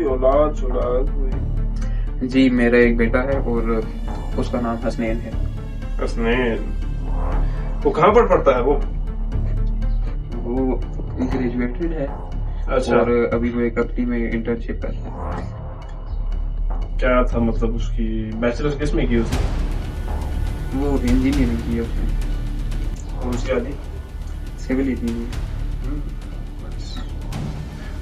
औलाद औलाद हुई? जी मेरा एक बेटा है और उसका नाम हसनैन है। हसनैन, वो कहाँ पर पढ़ता है वो? वो ग्रेजुएटेड है। अच्छा, और अभी वो एक कंपनी में इंटर्नशिप कर रहा है। क्या था मतलब उसकी बैचलर्स किस में की उसने? वो इंजीनियरिंग की है उसने, कौन सी वाली? Civil engineering.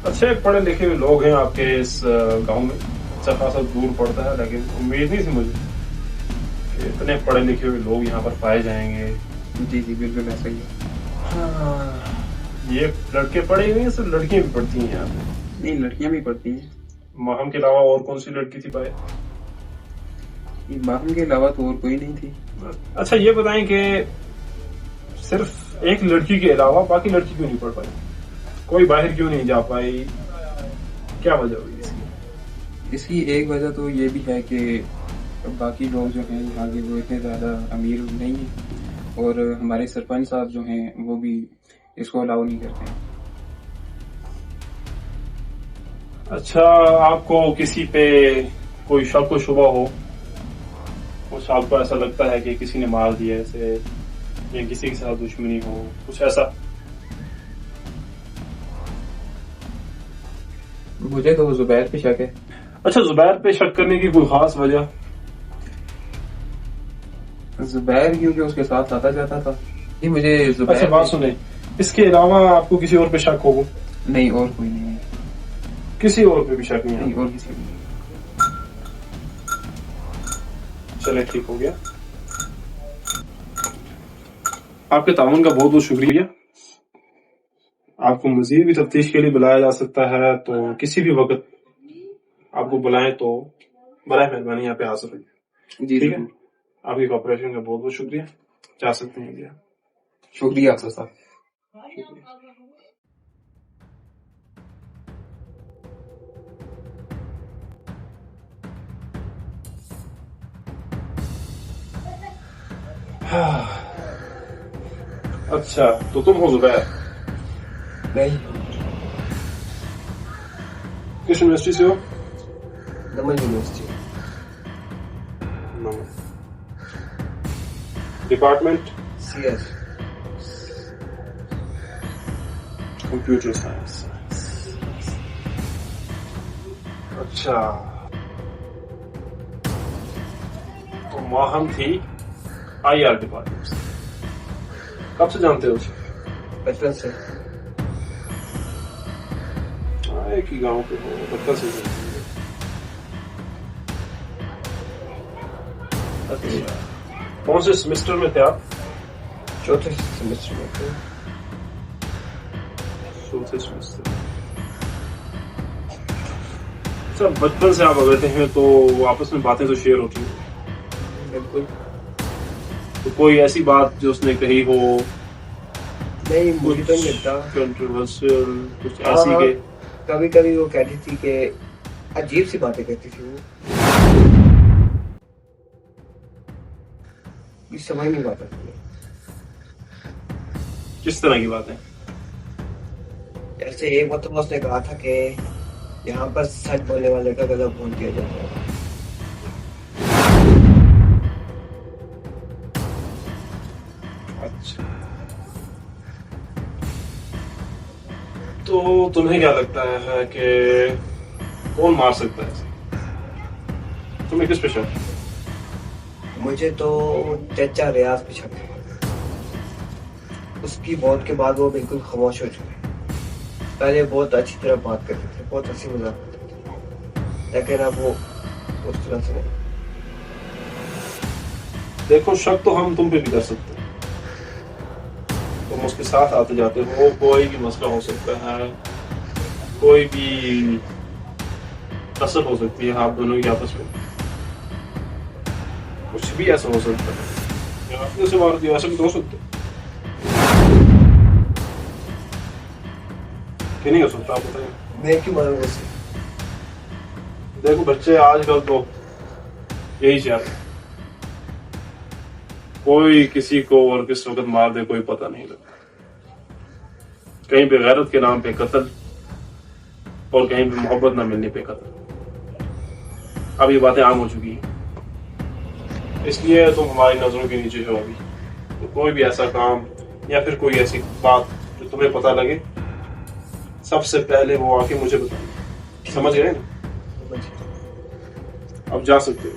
अच्छे पढ़े लिखे हुए लोग हैं आपके इस गांव में। अच्छा खासा दूर पड़ता है, लेकिन उम्मीद नहीं थी मुझे कि इतने पढ़े लिखे हुए लोग यहाँ पर पाए जाएंगे। जी जी बिल्कुल ऐसा ही है। हाँ, ये लड़के पढ़े हुए हैं, सिर्फ लड़कियां भी पढ़ती हैं यहाँ पे? नहीं लड़कियां भी पढ़ती हैं। माहम के अलावा और कौन सी लड़की थी पाए? बाहर के अलावा तो और कोई नहीं थी। अच्छा ये बताएं कि सिर्फ एक लड़की के अलावा बाकी लड़की क्यों नहीं पढ़ पाई? कोई बाहर क्यों नहीं जा पाई? क्या वजह हुई इसकी? इसकी एक वजह तो ये भी है कि बाकी लोग जो हैं यहाँ के वो इतने ज़्यादा अमीर नहीं हैं और हमारे सरपंच साहब जो हैं वो भी इसको अलाउ नहीं करते हैं। अच्छा, आपको किसी पे कोई शक व शुबा हो, कुछ आपको ऐसा लगता है कि किसी ने मार दिया इसे या किसी के साथ दुश्मनी हो, कुछ ऐसा? मुझे तो जुबैर पे शक है। अच्छा, जुबैर पे शक करने की कोई खास वजह? जुबैर क्योंकि उसके साथ आता जाता था। नहीं मुझे जुबैर अच्छा बात सुने, इसके अलावा आपको किसी और पे शक हो? नहीं और कोई नहीं है। किसी और पे भी शक नहीं नहीं है? और किसी को नहीं। चले ठीक हो गया। आपके ताउन का बहुत बहुत शुक्रिया। आपको मजीद भी तफ्तीश के लिए बुलाया जा सकता है, तो किसी भी वक्त आपको बुलाएं तो बराए मेहरबानी यहाँ पे आ सकते। जी ठीक है, जरूर। आपकी कॉपरेशन का बहुत बहुत शुक्रिया। जा सकते हैं भैया। शुक्रिया अफसर साहब। अच्छा, तो तुम हो जुबैर? नहीं किस यूनिवर्सिटी से हो? दमन university. Department? CS computer science. अच्छा, तो माहम थी आईआर डिपार्टमेंट से। कब से जानते हो उसे? बचपन से। एक ही गांव के हो, बचपन से जानते हो। अच्छा, कौन से सेमेस्टर में थे आप? चौथे सेमेस्टर में थे। चौथे सेमेस्टर। अच्छा, बचपन से आप बैठे हैं तो आपस में बातें तो शेयर होती हैं? बिल्कुल। तो कोई ऐसी बात जो उसने कही हो? नहीं मुझे तो नहीं लगता। कंट्रोवर्शियल कुछ ऐसी के? कभी कभी वो कहती थी कि अजीब सी बातें कहती थी वो, समझ नहीं पाता था। किस तरह की बातें? जैसे एक मतलब उसने कहा था कि यहाँ पर सच बोलने वाले का गला भून दिया जाता है। अच्छा, तो तुम्हें क्या लगता है कि कौन मार सकता है? तुम्हें किस पे शक है? मुझे तो चचा रियाज पे शक है। उसकी मौत के बाद वो बिल्कुल खामोश हो चुके। पहले बहुत अच्छी तरह बात करते थे, बहुत हंसी मजाक करते थे, लेकिन अब वो उस तरह से नहीं। देखो, शक तो हम तुम पे भी कर सकते हैं। तुम उसके साथ आते जाते हो, कोई भी मसला हो सकता है, कोई भी कसर हो सकती है आप दोनों की आपस में, कुछ भी ऐसा हो सकता है। आपने उसे मार दिया, ऐसा भी तो हो सकता है कि नहीं हो सकता? आप बताइए। मैं क्यों मारूंगा उसे? देखो बच्चे आजकल तो यही चाहते हैं, कोई किसी को और किस वक्त मार दे कोई पता नहीं लगता। कहीं पे गैरत के नाम पे कत्ल, और कहीं भी मोहब्बत ना मिलने पे कत्ल। अब ये बातें आम हो चुकी हैं, इसलिए तुम हमारी नजरों के नीचे हो अभी। तो कोई भी ऐसा काम या फिर कोई ऐसी बात जो तुम्हें पता लगे, सबसे पहले वो आके मुझे बताओ। समझ गए ना? अब जा सकते हो।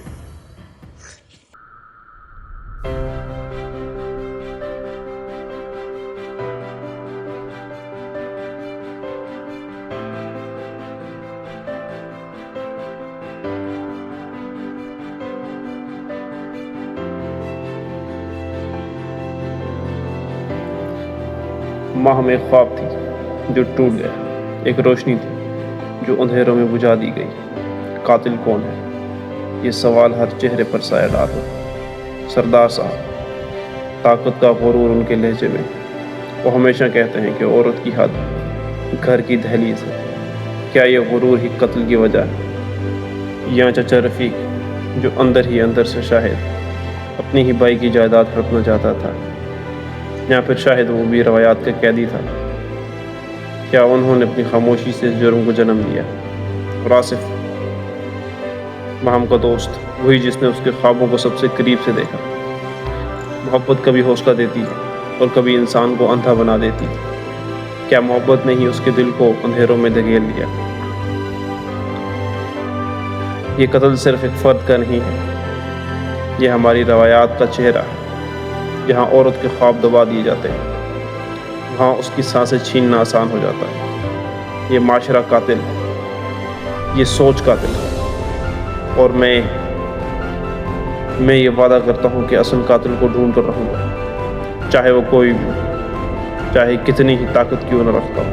माह में ख्वाब थी जो टूट गया, एक रोशनी थी जो अंधेरों में बुझा दी गई। कातिल कौन है, ये सवाल हर चेहरे पर साया डाल हो। सरदार साहब, ताकत का गुरूर उनके लहजे में। वो हमेशा कहते हैं कि औरत की हद घर की दहलीज है। क्या ये गुरूर ही कत्ल की वजह है? या चचा रफ़ीक, जो अंदर ही अंदर से शायद अपनी ही बाई की जायदाद हड़पना चाहता था, या फिर शायद वो भी रवायात का कैदी था। क्या उन्होंने अपनी खामोशी से जुर्म को जन्म दिया? और आसिफ, महम का दोस्त, वही जिसने उसके ख्वाबों को सबसे करीब से देखा। मोहब्बत कभी हौसला देती है और कभी इंसान को अंधा बना देती है। क्या मोहब्बत ने ही उसके दिल को अंधेरों में धकेल दिया? ये कत्ल सिर्फ एक फर्द का नहीं है, ये हमारी रवायात का चेहरा है। जहाँ औरत के ख्वाब दबा दिए जाते हैं, वहाँ उसकी सांसें छीनना आसान हो जाता है। ये माशरा कातिल है, ये सोच कातिल है। और मैं ये वादा करता हूँ कि असल कातिल को ढूंढ कर रहूँगा, चाहे वो कोई भी, चाहे कितनी ही ताकत क्यों न रखता हो।